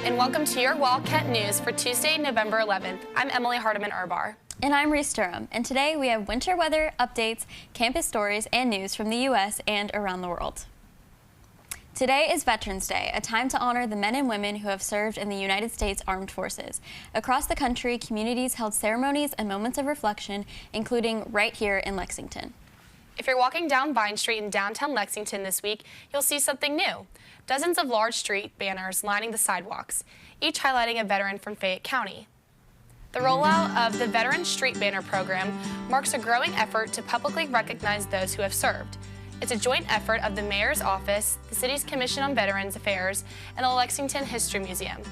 and welcome to your Wildcat News for Tuesday, November 11th. I'm Emily Hardiman-Urbar. And I'm Reese Durham, and today we have winter weather updates, campus stories, and news from the U.S. and around the world. Today is Veterans Day, a time to honor the men and women who have served in the United States Armed Forces. Across the country, communities held ceremonies and moments of reflection, including right here in Lexington. If you're walking down Vine Street in downtown Lexington this week, you'll see something new. Dozens of large street banners lining the sidewalks, each highlighting a veteran from Fayette County. The rollout of the Veteran Street Banner program marks a growing effort to publicly recognize those who have served. It's a joint effort of the Mayor's Office, the City's Commission on Veterans Affairs, and the Lexington History Museum.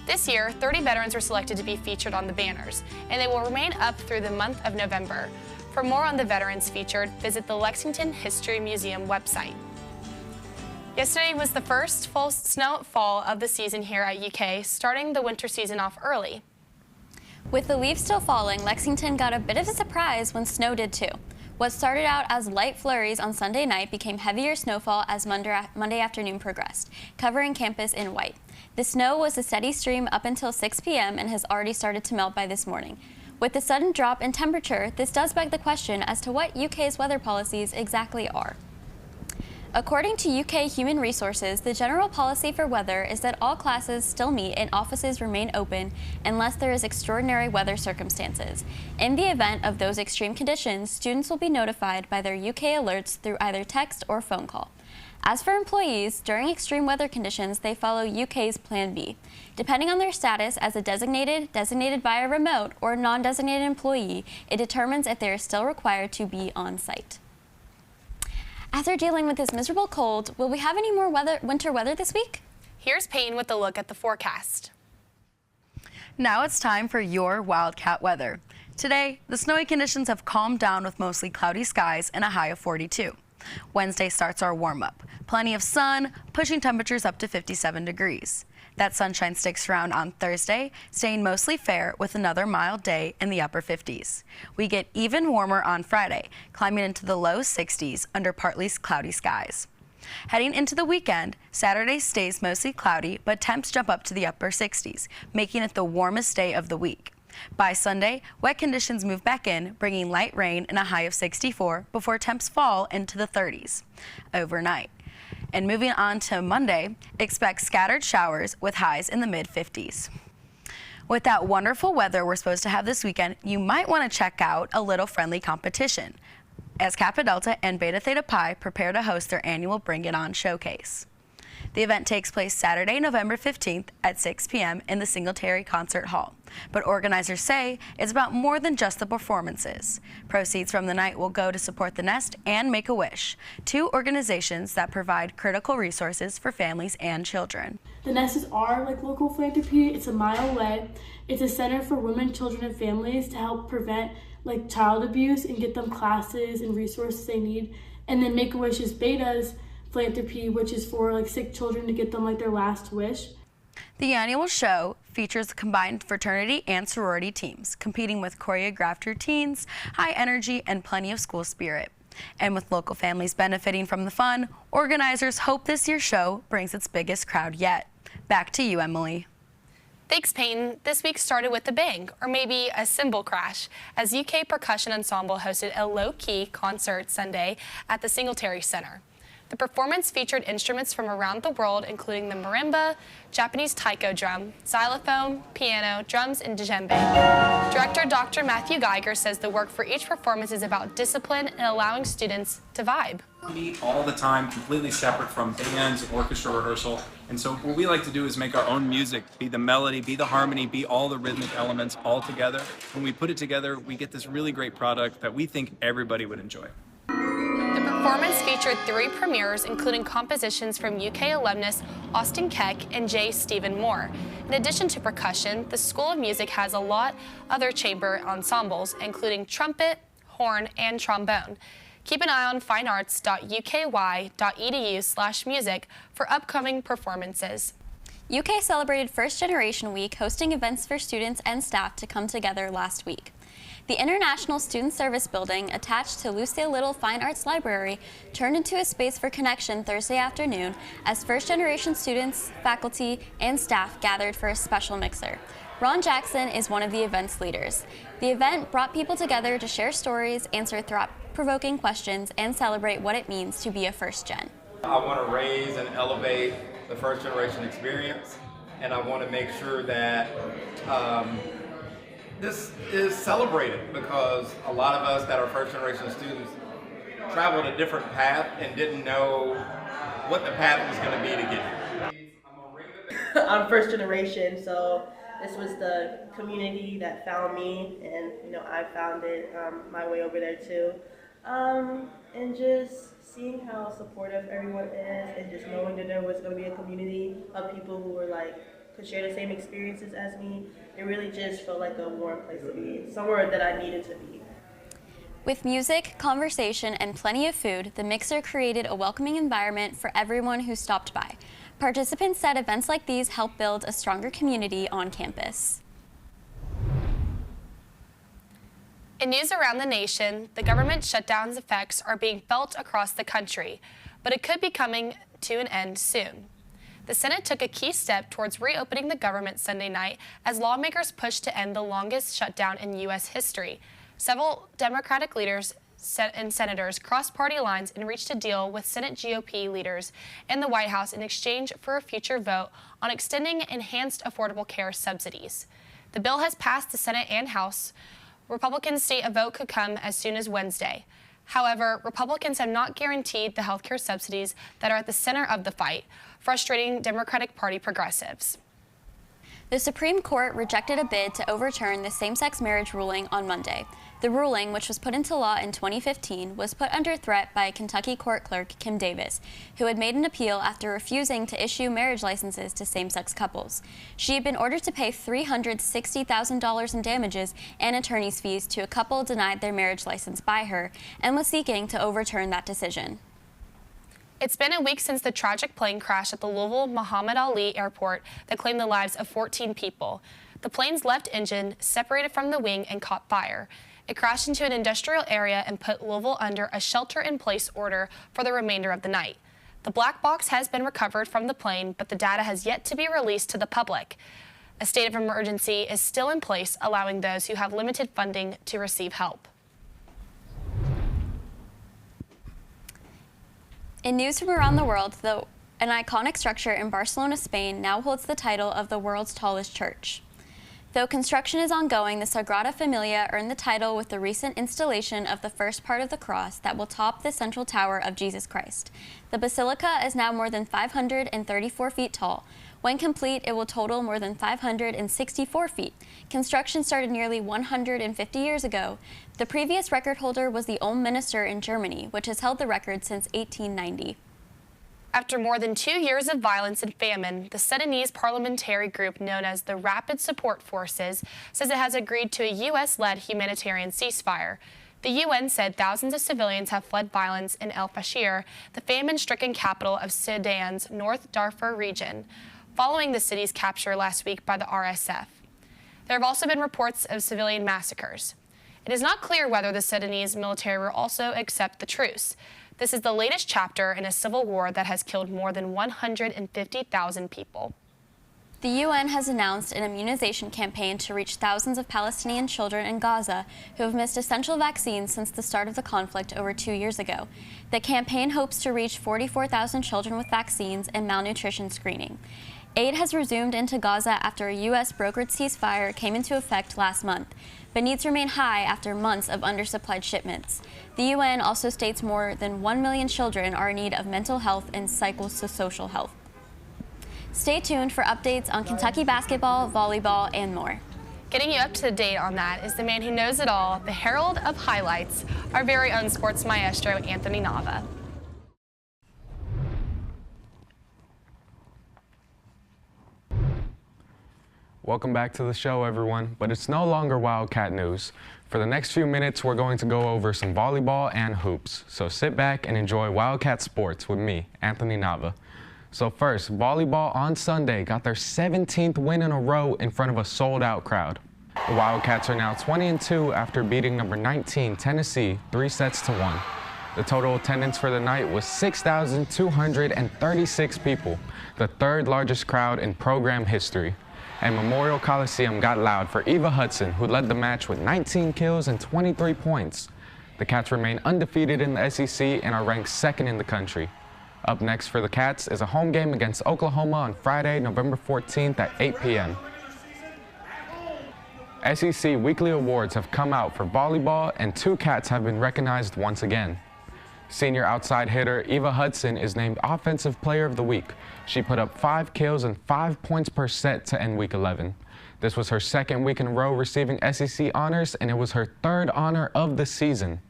This year, 30 veterans were selected to be featured on the banners, and they will remain up through the month of November. For more on the veterans featured, visit the Lexington History Museum website. Yesterday was the first full snowfall of the season here at UK, starting the winter season off early. With the leaves still falling, Lexington got a bit of a surprise when snow did too. What started out as light flurries on Sunday night became heavier snowfall as Monday afternoon progressed, covering campus in white. The snow was a steady stream up until 6 p.m. and has already started to melt by this morning. With the sudden drop in temperature, this does beg the question as to what UK's weather policies exactly are. According to UK Human Resources, the general policy for weather is that all classes still meet and offices remain open unless there is extraordinary weather circumstances. In the event of those extreme conditions, students will be notified by their UK alerts through either text or phone call. As for employees, during extreme weather conditions, they follow UK's Plan B. Depending on their status as a designated by a remote, or non-designated employee, it determines if they are still required to be on site. After dealing with this miserable cold, will we have any more winter weather this week? Here's Payne with a look at the forecast. Now it's time for your Wildcat weather. Today, the snowy conditions have calmed down with mostly cloudy skies and a high of 42. Wednesday starts our warm-up. Plenty of sun, pushing temperatures up to 57 degrees. That sunshine sticks around on Thursday, staying mostly fair with another mild day in the upper 50s. We get even warmer on Friday, climbing into the low 60s under partly cloudy skies. Heading into the weekend, Saturday stays mostly cloudy, but temps jump up to the upper 60s, making it the warmest day of the week. By Sunday, wet conditions move back in, bringing light rain and a high of 64 before temps fall into the 30s overnight. And moving on to Monday, expect scattered showers with highs in the mid-50s. With that wonderful weather we're supposed to have this weekend, you might want to check out a little friendly competition as Kappa Delta and Beta Theta Pi prepare to host their annual Bring It On showcase. The event takes place Saturday, November 15th at 6 p.m. in the Singletary Concert Hall. But organizers say it's about more than just the performances. Proceeds from the night will go to support the Nest and Make-A-Wish, two organizations that provide critical resources for families and children. The Nest is our local philanthropy. It's a mile away. It's a center for women, children, and families to help prevent child abuse and get them classes and resources they need. And then Make-A-Wish is Beta's philanthropy, which is for sick children to get them their last wish. The annual show features combined fraternity and sorority teams competing with choreographed routines, high energy, and plenty of school spirit. And with local families benefiting from the fun, organizers hope this year's show brings its biggest crowd yet. Back to you, Emily. Thanks, Payne. This week started with a bang, or maybe a cymbal crash, as UK Percussion Ensemble hosted a low-key concert Sunday at the Singletary Center. The performance featured instruments from around the world, including the marimba, Japanese taiko drum, xylophone, piano, drums, and djembe. Director Dr. Matthew Geiger says the work for each performance is about discipline and allowing students to vibe. We meet all the time, completely separate from bands, orchestra rehearsal. And so what we like to do is make our own music, be the melody, be the harmony, be all the rhythmic elements all together. When we put it together, we get this really great product that we think everybody would enjoy. The performance featured 3 premieres, including compositions from UK alumnus Austin Keck and J. Stephen Moore. In addition to percussion, the School of Music has a lot other chamber ensembles, including trumpet, horn, and trombone. Keep an eye on finearts.uky.edu/music for upcoming performances. UK celebrated First Generation Week, hosting events for students and staff to come together last week. The International Student Service Building, attached to Lucille Little Fine Arts Library, turned into a space for connection Thursday afternoon as first-generation students, faculty, and staff gathered for a special mixer. Ron Jackson is one of the event's leaders. The event brought people together to share stories, answer thought-provoking questions, and celebrate what it means to be a first-gen. I want to raise and elevate the first-generation experience, and I want to make sure that this is celebrated, because a lot of us that are first-generation students traveled a different path and didn't know what the path was going to be to get here. I'm first generation, so this was the community that found me, and I found it my way over there too. And just seeing how supportive everyone is, and just knowing that there was going to be a community of people who were could share the same experiences as me, it really just felt like a warm place to be, somewhere that I needed to be. With music, conversation, and plenty of food, the mixer created a welcoming environment for everyone who stopped by. Participants said events like these help build a stronger community on campus. In news around the nation, the government shutdown's effects are being felt across the country, but it could be coming to an end soon. The Senate took a key step towards reopening the government Sunday night as lawmakers pushed to end the longest shutdown in U.S. history. Several Democratic leaders and senators crossed party lines and reached a deal with Senate GOP leaders and the White House in exchange for a future vote on extending enhanced affordable care subsidies. The bill has passed the Senate and House. Republicans state a vote could come as soon as Wednesday. However, Republicans have not guaranteed the health care subsidies that are at the center of the fight, frustrating Democratic Party progressives. The Supreme Court rejected a bid to overturn the same-sex marriage ruling on Monday. The ruling, which was put into law in 2015, was put under threat by Kentucky court clerk Kim Davis, who had made an appeal after refusing to issue marriage licenses to same-sex couples. She had been ordered to pay $360,000 in damages and attorney's fees to a couple denied their marriage license by her, and was seeking to overturn that decision. It's been a week since the tragic plane crash at the Louisville Muhammad Ali Airport that claimed the lives of 14 people. The plane's left engine separated from the wing and caught fire. It crashed into an industrial area and put Louisville under a shelter-in-place order for the remainder of the night. The black box has been recovered from the plane, but the data has yet to be released to the public. A state of emergency is still in place, allowing those who have limited funding to receive help. In news from around the world, an iconic structure in Barcelona, Spain now holds the title of the world's tallest church. Though construction is ongoing, the Sagrada Familia earned the title with the recent installation of the first part of the cross that will top the central tower of Jesus Christ. The basilica is now more than 534 feet tall. When complete, it will total more than 564 feet. Construction started nearly 150 years ago. The previous record holder was the Ulm Minster in Germany, which has held the record since 1890. After more than 2 years of violence and famine, the Sudanese parliamentary group known as the Rapid Support Forces says it has agreed to a U.S.-led humanitarian ceasefire. The UN said thousands of civilians have fled violence in El Fasher, the famine-stricken capital of Sudan's North Darfur region, following the city's capture last week by the RSF. There have also been reports of civilian massacres. It is not clear whether the Sudanese military will also accept the truce. This is the latest chapter in a civil war that has killed more than 150,000 people. The UN has announced an immunization campaign to reach thousands of Palestinian children in Gaza who have missed essential vaccines since the start of the conflict over 2 years ago. The campaign hopes to reach 44,000 children with vaccines and malnutrition screening. Aid has resumed into Gaza after a U.S. brokered ceasefire came into effect last month, but needs remain high after months of undersupplied shipments. The UN also states more than 1 million children are in need of mental health and psychosocial health. Stay tuned for updates on Kentucky basketball, volleyball, and more. Getting you up to date on that is the man who knows it all, the herald of highlights, our very own sports maestro, Anthony Nava. Welcome back to the show, everyone, but it's no longer Wildcat news. For the next few minutes, we're going to go over some volleyball and hoops. So sit back and enjoy Wildcat sports with me, Anthony Nava. So first, volleyball on Sunday got their 17th win in a row in front of a sold-out crowd. The Wildcats are now 20-2 after beating number 19 Tennessee 3-1. The total attendance for the night was 6,236 people, the third largest crowd in program history. And Memorial Coliseum got loud for Eva Hudson, who led the match with 19 kills and 23 points. The Cats remain undefeated in the SEC and are ranked second in the country. Up next for the Cats is a home game against Oklahoma on Friday, November 14th at 8 p.m. SEC weekly awards have come out for volleyball, and 2 Cats have been recognized once again. Senior outside hitter Eva Hudson is named Offensive Player of the Week. She put up 5 kills and 5 points per set to end Week 11. This was her second week in a row receiving SEC honors, and it was her 3rd honor of the season.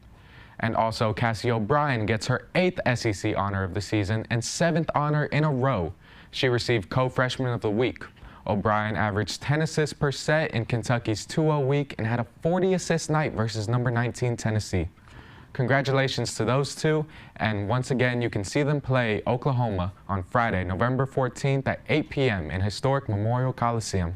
And also, Cassie O'Brien gets her 8th SEC honor of the season and 7th honor in a row. She received Co-Freshman of the Week. O'Brien averaged 10 assists per set in Kentucky's 2-0 week and had a 40-assist night versus number 19 Tennessee. Congratulations to those two, and once again, you can see them play Oklahoma on Friday, November 14th at 8 p.m. in historic Memorial Coliseum.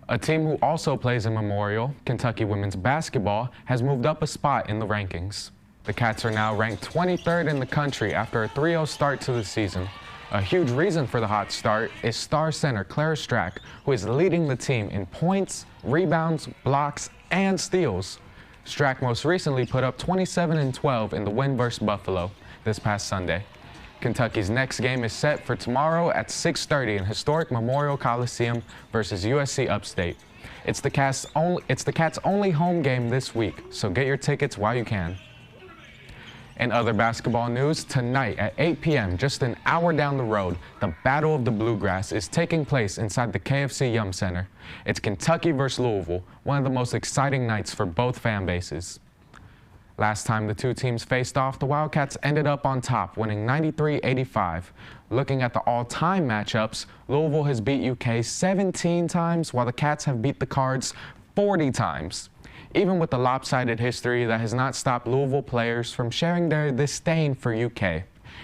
A team who also plays in Memorial, Kentucky women's basketball, has moved up a spot in the rankings. The Cats are now ranked 23rd in the country after a 3-0 start to the season. A huge reason for the hot start is star center Clara Strack, who is leading the team in points, rebounds, blocks, and steals. Strack most recently put up 27 and 12 in the win versus Buffalo this past Sunday. Kentucky's next game is set for tomorrow at 6:30 in historic Memorial Coliseum versus USC Upstate. It's the Cats' only home game this week, so get your tickets while you can. In other basketball news, tonight at 8 p.m., just an hour down the road, the Battle of the Bluegrass is taking place inside the KFC Yum Center. It's Kentucky versus Louisville, one of the most exciting nights for both fan bases. Last time the two teams faced off, the Wildcats ended up on top, winning 93-85. Looking at the all-time matchups, Louisville has beat UK 17 times, while the Cats have beat the Cards 40 times. Even with the lopsided history, that has not stopped Louisville players from sharing their disdain for UK.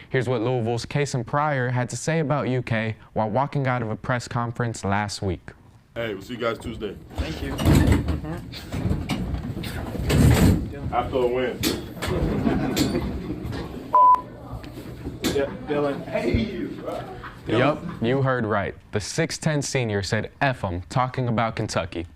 Here's what Louisville's Kason Pryor had to say about UK while walking out of a press conference last week. Hey, we'll see you guys Tuesday. Thank you. After a win. Yeah, Dylan. Hey! Yup, you heard right. The 6'10 senior said F 'em talking about Kentucky.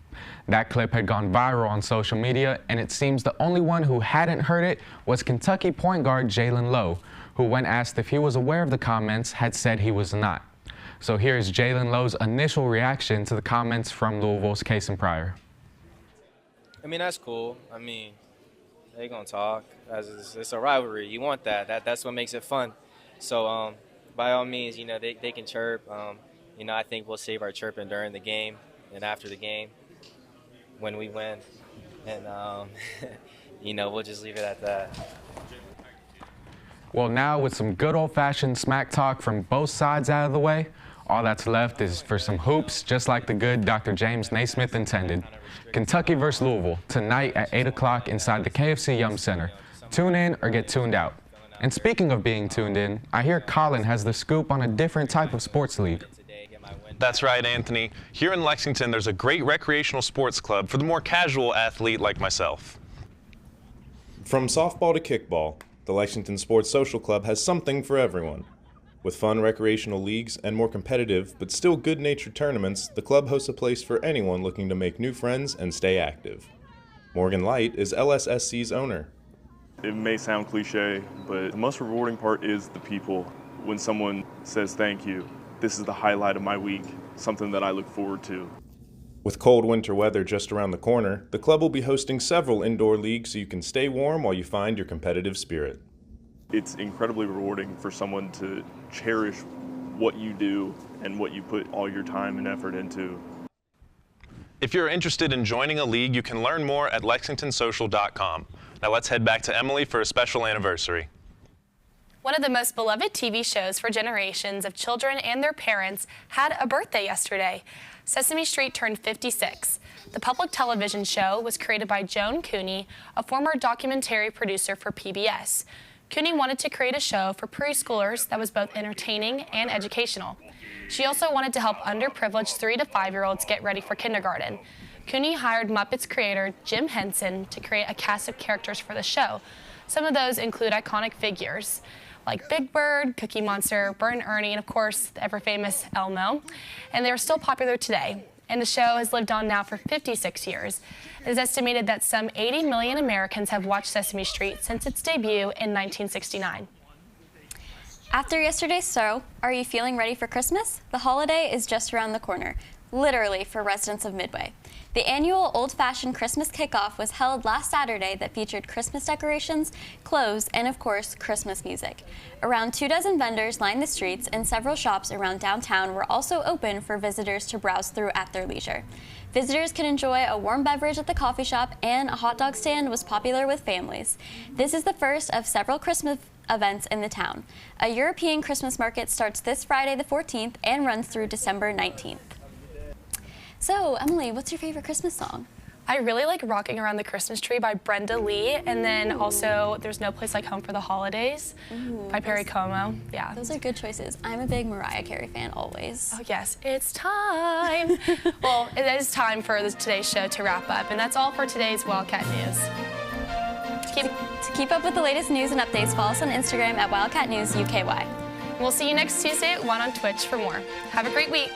That clip had gone viral on social media, and it seems the only one who hadn't heard it was Kentucky point guard Jalen Lowe, who, when asked if he was aware of the comments, had said he was not. So here's Jalen Lowe's initial reaction to the comments from Louisville's Kason Pryor. I mean, that's cool. I mean, they gonna talk. It's a rivalry. You want that. That's what makes it fun. So by all means, they can chirp. I think we'll save our chirping during the game and after the game when we win. And, we'll just leave it at that. Well, now with some good old-fashioned smack talk from both sides out of the way, all that's left is for some hoops, just like the good Dr. James Naismith intended. Kentucky versus Louisville, tonight at 8 o'clock inside the KFC Yum Center. Tune in or get tuned out. And speaking of being tuned in, I hear Colin has the scoop on a different type of sports league. That's right, Anthony. Here in Lexington, there's a great recreational sports club for the more casual athlete like myself. From softball to kickball, the Lexington Sports Social Club has something for everyone. With fun recreational leagues and more competitive but still good-natured tournaments, the club hosts a place for anyone looking to make new friends and stay active. Morgan Light is LSSC's owner. It may sound cliche, but the most rewarding part is the people. When someone says thank you, this is the highlight of my week, something that I look forward to. With cold winter weather just around the corner, the club will be hosting several indoor leagues so you can stay warm while you find your competitive spirit. It's incredibly rewarding for someone to cherish what you do and what you put all your time and effort into. If you're interested in joining a league, you can learn more at lexingtonsocial.com. Now let's head back to Emily for a special anniversary. One of the most beloved TV shows for generations of children and their parents had a birthday yesterday. Sesame Street turned 56. The public television show was created by Joan Cooney, a former documentary producer for PBS. Cooney wanted to create a show for preschoolers that was both entertaining and educational. She also wanted to help underprivileged 3- to 5-year-olds get ready for kindergarten. Cooney hired Muppets creator Jim Henson to create a cast of characters for the show. Some of those include iconic figures like Big Bird, Cookie Monster, Bert and Ernie, and of course, the ever-famous Elmo. And they're still popular today. And the show has lived on now for 56 years. It is estimated that some 80 million Americans have watched Sesame Street since its debut in 1969. After yesterday's show, are you feeling ready for Christmas? The holiday is just around the corner, literally for residents of Midway. The annual old-fashioned Christmas kickoff was held last Saturday that featured Christmas decorations, clothes, and of course, Christmas music. Around 24 vendors lined the streets, and several shops around downtown were also open for visitors to browse through at their leisure. Visitors could enjoy a warm beverage at the coffee shop, and a hot dog stand was popular with families. This is the first of several Christmas events in the town. A European Christmas market starts this Friday the 14th and runs through December 19th. So, Emily, what's your favorite Christmas song? I really like Rocking Around the Christmas Tree by Brenda Lee, and then also There's No Place Like Home for the Holidays by Perry Como. Yeah. Those are good choices. I'm a big Mariah Carey fan always. Oh yes, it's time. Well, it is time for today's show to wrap up, and that's all for today's Wildcat News. To keep up with the latest news and updates, follow us on Instagram at Wildcat News UKY. We'll see you next Tuesday at 1 on Twitch for more. Have a great week.